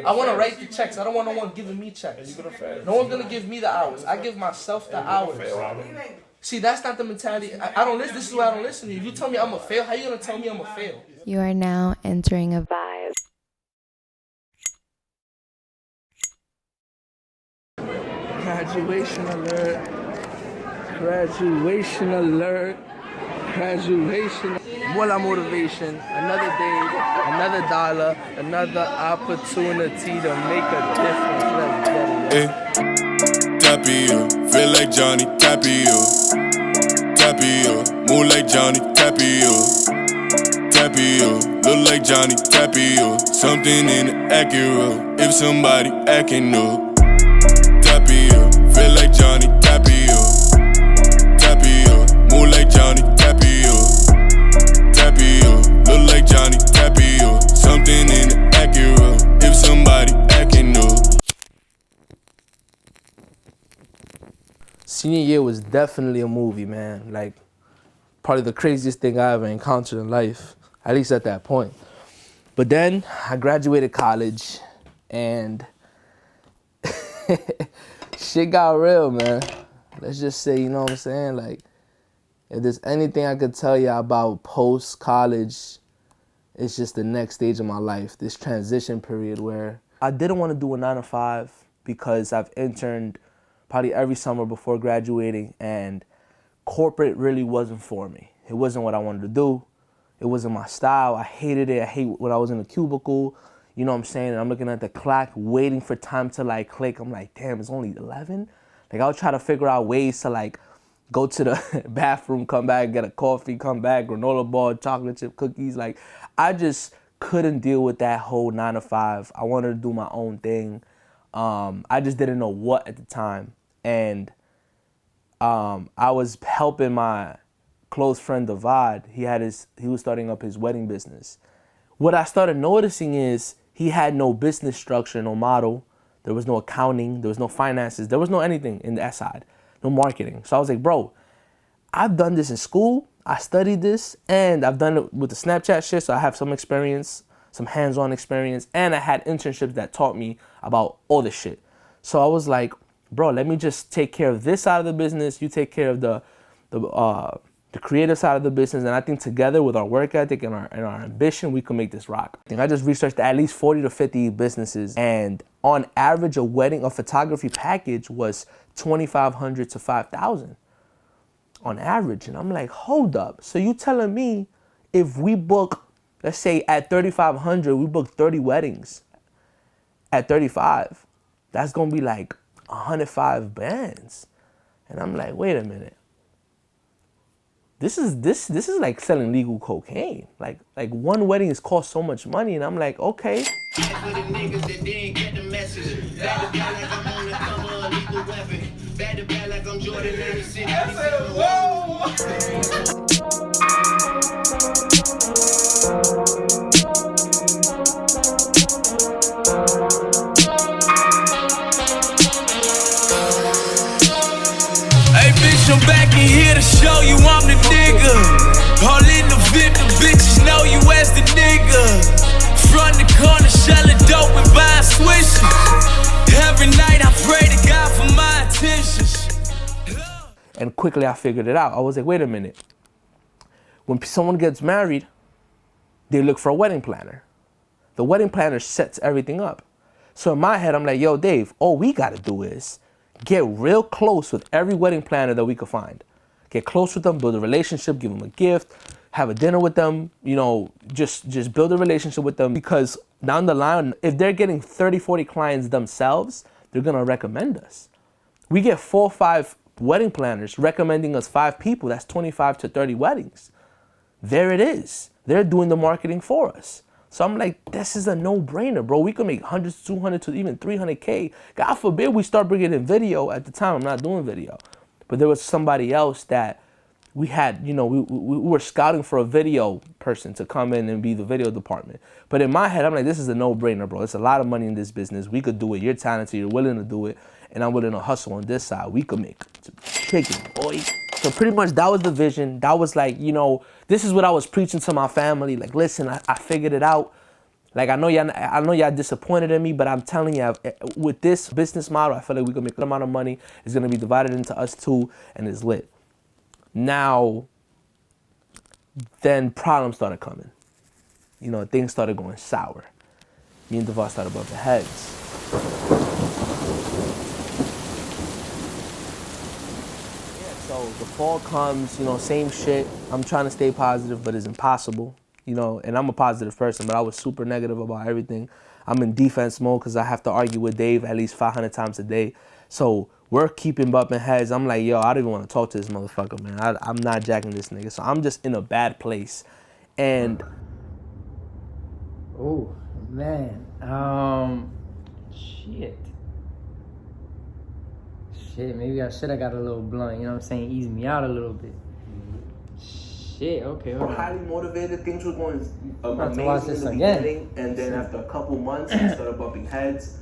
I want to write the checks. I don't want no one giving me checks. No one's gonna give me the hours. I give myself the hours. See, that's not the mentality. I don't listen. This is why I don't listen to you. You tell me I'm a fail. How you gonna tell me I'm a fail? You are now entering a vibe. Graduation alert. Graduation alert. Graduation. More motivation. Another day, another dollar, another opportunity to make a difference. Let's get it. Hey, TAPIA, feel like Johnny, TAPIA. TAPIA, move like Johnny, TAPIA. TAPIA, look like Johnny, TAPIA. Something in the Acura, if somebody acting up. TAPIA, feel like Johnny, TAPIA. TAPIA, move like Johnny, TAPIA. TAPIA, look like Johnny, TAPIA. Something in the Acura, if somebody acting up. Senior year was definitely a movie, man. Like, probably the craziest thing I ever encountered in life, at least at that point. But then I graduated college and shit got real, man. Let's just say, you know what I'm saying? Like, if there's anything I could tell you about post-college, it's just the next stage of my life, this transition period where I didn't want to do a 9-to-5 because I've interned probably every summer before graduating, and corporate really wasn't for me. It wasn't what I wanted to do. It wasn't my style. I hated it. I hate when I was in a cubicle, you know what I'm saying? And I'm looking at the clock, waiting for time to like click. I'm like, damn, it's only 11? Like, I'll try to figure out ways to like go to the bathroom, come back, get a coffee, come back, granola bar, chocolate chip cookies. Like, I just couldn't deal with that whole 9-to-5. I wanted to do my own thing. I just didn't know what at the time. And I was helping my close friend Davad. He was starting up his wedding business. What I started noticing is he had no business structure, no model. There was no accounting. There was no finances. There was no anything in that side, no marketing. So I was like, bro, I've done this in school. I studied this, and I've done it with the Snapchat shit. So I have some experience, some hands-on experience, and I had internships that taught me about all this shit. So I was like, bro, let me just take care of this side of the business. You take care of the creative side of the business. And I think together with our work ethic and our ambition, we can make this rock. I think I just researched at least 40 to 50 businesses. And on average, a photography package was $2,500 to $5,000 on average. And I'm like, hold up. So you telling me if we book, let's say at $3,500, we book 30 weddings at 35, that's going to be like 105 bands. And I'm like, wait a minute. This is like selling legal cocaine. Like one wedding is cost so much money, and I'm like, okay. I'm back in here to show you I'm the nigga. All in the VIP, the bitches know you as the nigga. Front the corner, selling dope and buying swishes. Every night I pray to God for my intentions. And quickly I figured it out. I was like, wait a minute. When someone gets married, they look for a wedding planner. The wedding planner sets everything up. So in my head, I'm like, yo, Dave, all we gotta do is get real close with every wedding planner that we could find. Get close with them, build a relationship, give them a gift, have a dinner with them, you know, just build a relationship with them, because down the line, if they're getting 30, 40 clients themselves, they're gonna recommend us. We get 4 or 5 wedding planners recommending us 5 people, that's 25 to 30 weddings. There it is. They're doing the marketing for us. So I'm like, this is a no-brainer, bro. We could make 100, 200 to even 300K. God forbid we start bringing in video. At the time, I'm not doing video. But there was somebody else that we had, you know, we were scouting for a video person to come in and be the video department. But in my head, I'm like, this is a no-brainer, bro. There's a lot of money in this business. We could do it. You're talented. You're willing to do it. And I'm willing to hustle on this side. We could make chicken, boy. So pretty much that was the vision. That was like, you know, this is what I was preaching to my family. Like, listen, I figured it out. Like, I know y'all disappointed in me, but I'm telling you, with this business model, I feel like we can make a good amount of money. It's gonna be divided into us two, and it's lit. Now, then problems started coming. You know, things started going sour. Me and Devon started bumping heads. So the fall comes, you know, same shit. I'm trying to stay positive, but it's impossible. You know, and I'm a positive person, but I was super negative about everything. I'm in defense mode because I have to argue with Dave at least 500 times a day. So we're keeping bumping heads. I'm like, yo, I don't even want to talk to this motherfucker, man. I'm not jacking this nigga. So I'm just in a bad place. And oh, man. Shit, maybe I should have got a little blunt, you know what I'm saying? Ease me out a little bit. Shit, okay. we're highly motivated. Things were going about to watch this amazing in the beginning. And then after a couple months, we started bumping heads,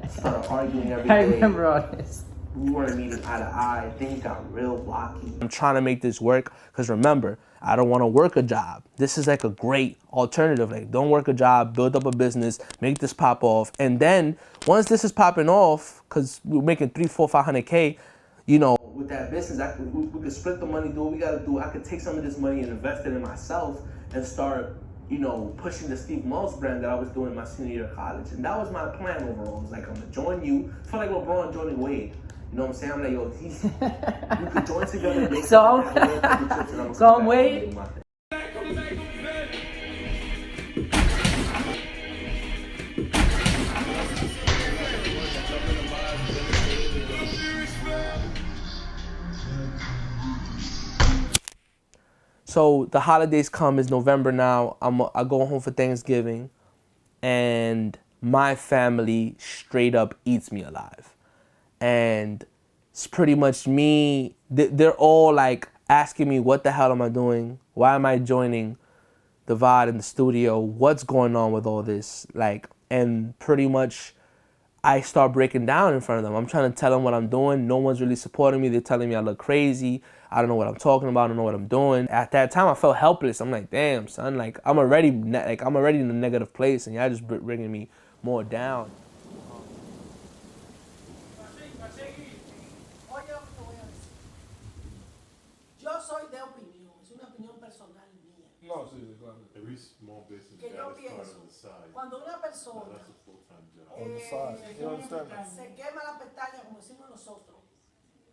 started arguing every day. I remember all this. We weren't meeting eye to eye. Things got real blocky. I'm trying to make this work because remember, I don't want to work a job. This is like a great alternative. Like, don't work a job, build up a business, make this pop off. And then once this is popping off, because we're making 300, 400, 500K, you know, with that business, we could split the money, do what we got to do. I could take some of this money and invest it in myself and start, you know, pushing the Steve Malls brand that I was doing my senior year of college. And that was my plan overall. It was like, I'm going to join you. I felt like LeBron joining Wade. You know what I'm saying? I'm like, yo, we could join together and make so I'm Wade. So the holidays come, it's November now. I go home for Thanksgiving, and my family straight up eats me alive. And it's pretty much me. They're all like asking me, what the hell am I doing? Why am I joining the VOD in the studio? What's going on with all this? Like, and pretty much I start breaking down in front of them. I'm trying to tell them what I'm doing. No one's really supporting me. They're telling me I look crazy. I don't know what I'm talking about. I don't know what I'm doing. At that time, I felt helpless. I'm like, damn, son. Like, I'm already in a negative place, and y'all just bringing me more down. No, sí, claro. Every small business Que yo pienso, cuando una persona se quema la pestaña, como decimos nosotros,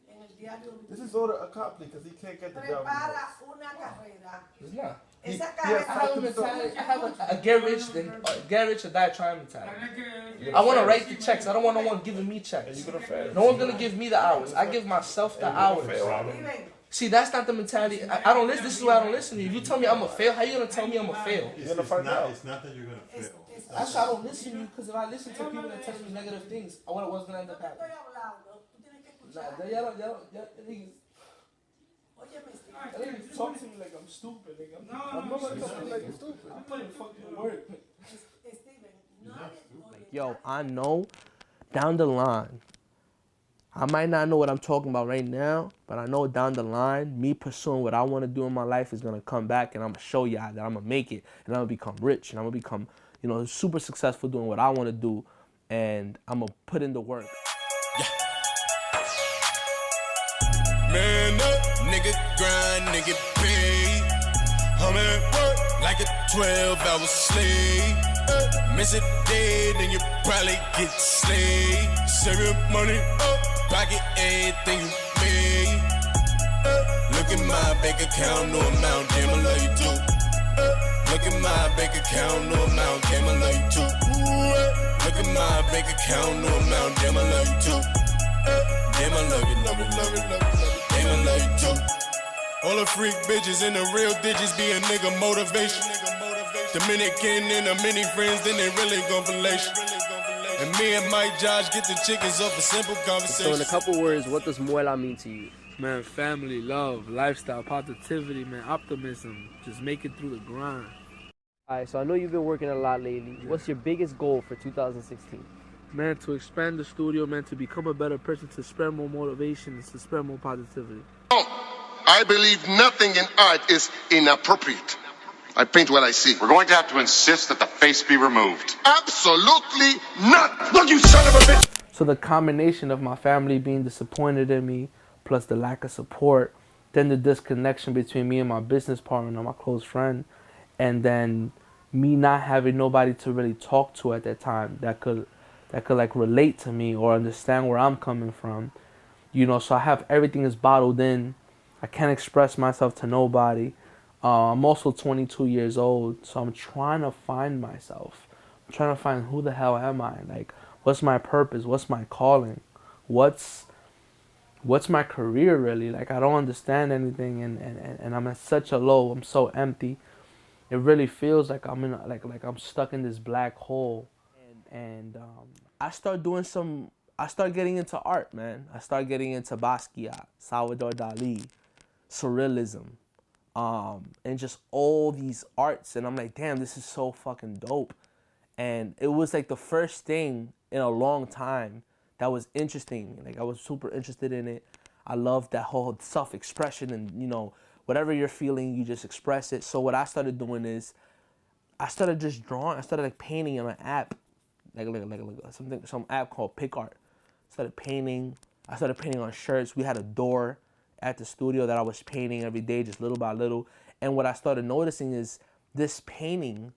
en el diario. This is all a copy because he can't get the job. Prepara una carrera. It's not. Esa carrera. I have a get rich or die trying mentality. I want to write the checks. I don't want no one giving me checks. No one's gonna give me the hours. I give myself the hours. See, that's not the mentality. I don't listen. This is why I don't listen to you. If you tell me I'm going to fail, how you going to tell me I'm going to fail? You're going to find out. It's not that you're going to fail. That's why I don't listen to you, because if I listen to people that tell me negative things, I wonder what's going to end up happening. Y'all talk to me like I'm stupid. I'm not talking like I'm stupid. I'm putting fucking work. Like, yo, I know down the line, I might not know what I'm talking about right now, but I know down the line, me pursuing what I want to do in my life is going to come back, and I'm going to show y'all that I'm going to make it, and I'm going to become rich, and I'm going to become, you know, super successful doing what I want to do, and I'm going to put in the work. Yeah. Man up, nigga grind, nigga pay. I'm at work like a 12-hour slave. Miss a day, then you probably get slayed. Save your money up. Pocket everything you made. Look at my bank account, no amount, damn I love you too. Look at my bank account, no amount, damn I love you too. Look at my bank account, no amount, damn I love you too. Damn I love you, love you, love you, love you, damn I love you too. All the freak bitches and the real digits be a nigga motivation. Dominican and the many friends, then they really gon' relation. And me and Mike Josh get the chickens off a simple conversation. So in a couple words, what does Muela mean to you? Man, family, love, lifestyle, positivity, man, optimism, just make it through the grind. All right, so I know you've been working a lot lately. Yeah. What's your biggest goal for 2016? Man, to expand the studio, man, to become a better person, to spread more motivation, and to spread more positivity. I believe nothing in art is inappropriate. I paint what I see. We're going to have to insist that the face be removed. Absolutely not. Look, you son of a bitch. So the combination of my family being disappointed in me, plus the lack of support, then the disconnection between me and my business partner and my close friend, and then me not having nobody to really talk to at that time that could like relate to me or understand where I'm coming from. You know, so I have everything is bottled in. I can't express myself to nobody. I'm also 22 years old, so I'm trying to find myself. I'm trying to find who the hell am I? Like, what's my purpose? What's my calling? What's my career really? Like, I don't understand anything, and I'm at such a low. I'm so empty. It really feels like I'm in like I'm stuck in this black hole. And I start getting into art, man. I start getting into Basquiat, Salvador Dali, surrealism, and just all these arts. And I'm like, damn, this is so fucking dope. And it was like the first thing in a long time that was interesting. Like, I was super interested in it. I loved that whole self-expression, and, you know, whatever you're feeling, you just express it. So what I started doing is I started just drawing. I started like painting on an app, like some app called PicArt. I started painting on shirts. We had a door at the studio that I was painting every day, just little by little. And what I started noticing is this painting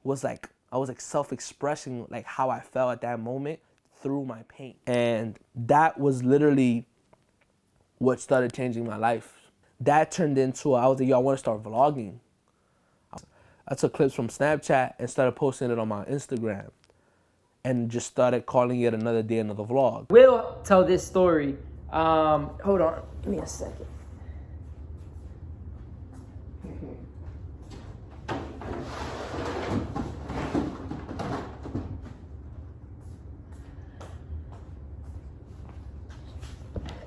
was like, I was like self-expressing like how I felt at that moment through my paint. And that was literally what started changing my life. That turned into, I was like, yo, I want to start vlogging. I took clips from Snapchat and started posting it on my Instagram, and just started calling it another day, another vlog. We'll tell this story. Hold on, give me a second.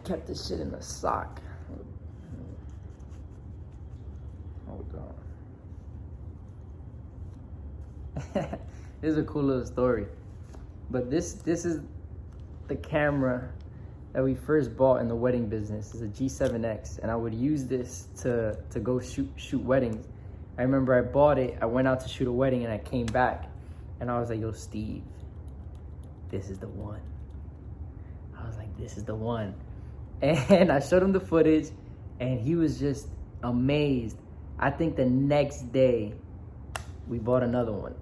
Kept this shit in the sock. Hold on. This is a cool little story. But this is the camera that we first bought in the wedding business. It's a G7X, and I would use this to go shoot weddings. I remember I bought it, I went out to shoot a wedding, and I came back, and I was like, yo, Steve, this is the one. I was like, this is the one. And I showed him the footage, and he was just amazed. I think the next day, we bought another one.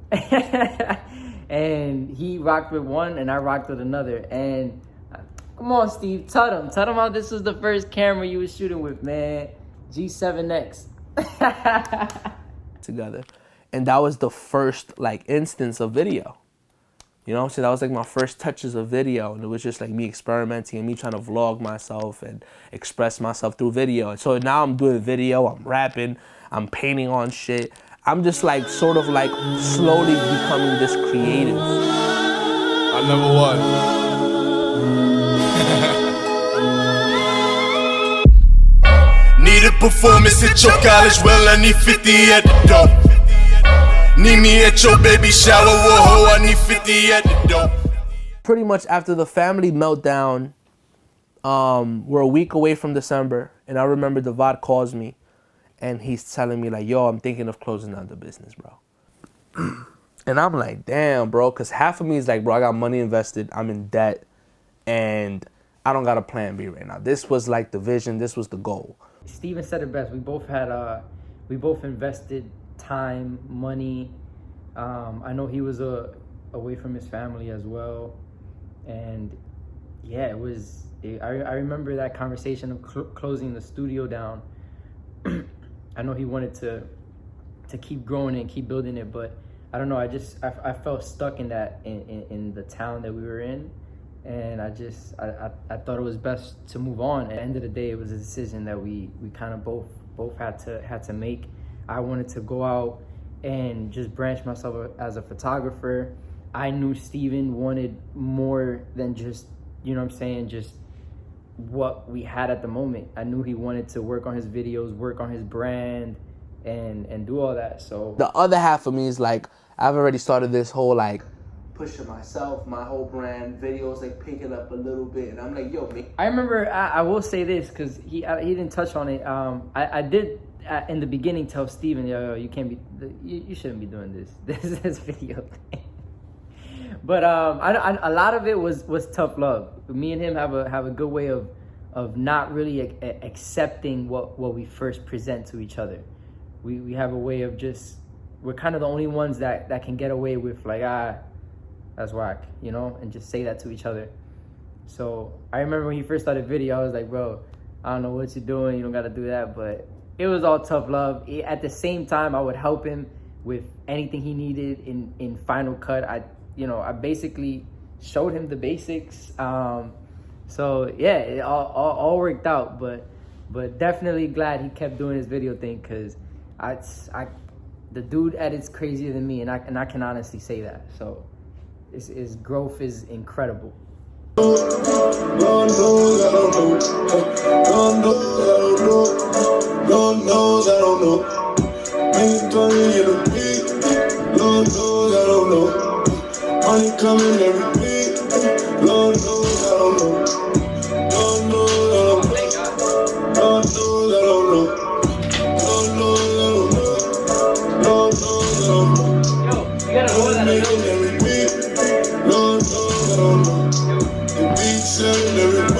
And he rocked with one, and I rocked with another. And come on, Steve, tell them how this was the first camera you was shooting with, man. G7X. Together. And that was the first like instance of video. You know what I'm saying? That was like my first touches of video, and it was just like me experimenting and me trying to vlog myself and express myself through video. And so now I'm doing video, I'm rapping, I'm painting on shit. I'm just like sort of like slowly becoming this creative. I never won. Need a performance at your college, well I need 50 at the door. Need me at your baby shower, whoa, I need 50 at the door. Pretty much after the family meltdown, we're a week away from December, and I remember Devad calls me, and he's telling me like, yo, I'm thinking of closing down the business, bro. And I'm like, damn, bro, because half of me is like, bro, I got money invested, I'm in debt, and I don't got a plan B right now. This was like the vision, this was the goal. Steven said it best. We both invested time, money. I know he was away from his family as well, and yeah, I remember that conversation of closing the studio down. I know he wanted to keep growing it and keep building it, but I don't know. I felt stuck in that in the town that we were in, and I thought it was best to move on. At the end of the day, it was a decision that we kind of both had to make. I wanted to go out and just branch myself as a photographer. I knew Steven wanted more than just, you know what I'm saying, just what we had at the moment. I knew he wanted to work on his videos, work on his brand, and do all that. So the other half of me is like, I've already started this whole like pushing myself, my whole brand, videos like picking up a little bit, and I'm like, yo, man. I remember, I will say this because he didn't touch on it. I in the beginning tell Steven, yo, you can't be, you shouldn't be doing this video thing. But a lot of it was tough love. Me and him have a good way of not really accepting what we first present to each other. We have a way of just, we're kind of the only ones that can get away with like, that's whack, you know, and just say that to each other. So I remember when he first started video, I was like, bro, I don't know what you're doing, you don't gotta do that. But it was all tough love. At the same time, I would help him with anything he needed in Final Cut. I basically showed him the basics. So yeah, it all worked out. But definitely glad he kept doing his video thing, because the dude edits crazier than me, and I can honestly say that. So his growth is incredible. God knows I don't know. God knows I don't know. Ain't coming in a beat. God knows I don't know. Money coming every week. God knows I don't know. God knows I don't know. God knows I don't know. God knows I don't know. God knows I don't know. Yo, you gotta roll that every week. God knows I don't know. The beat selling every week.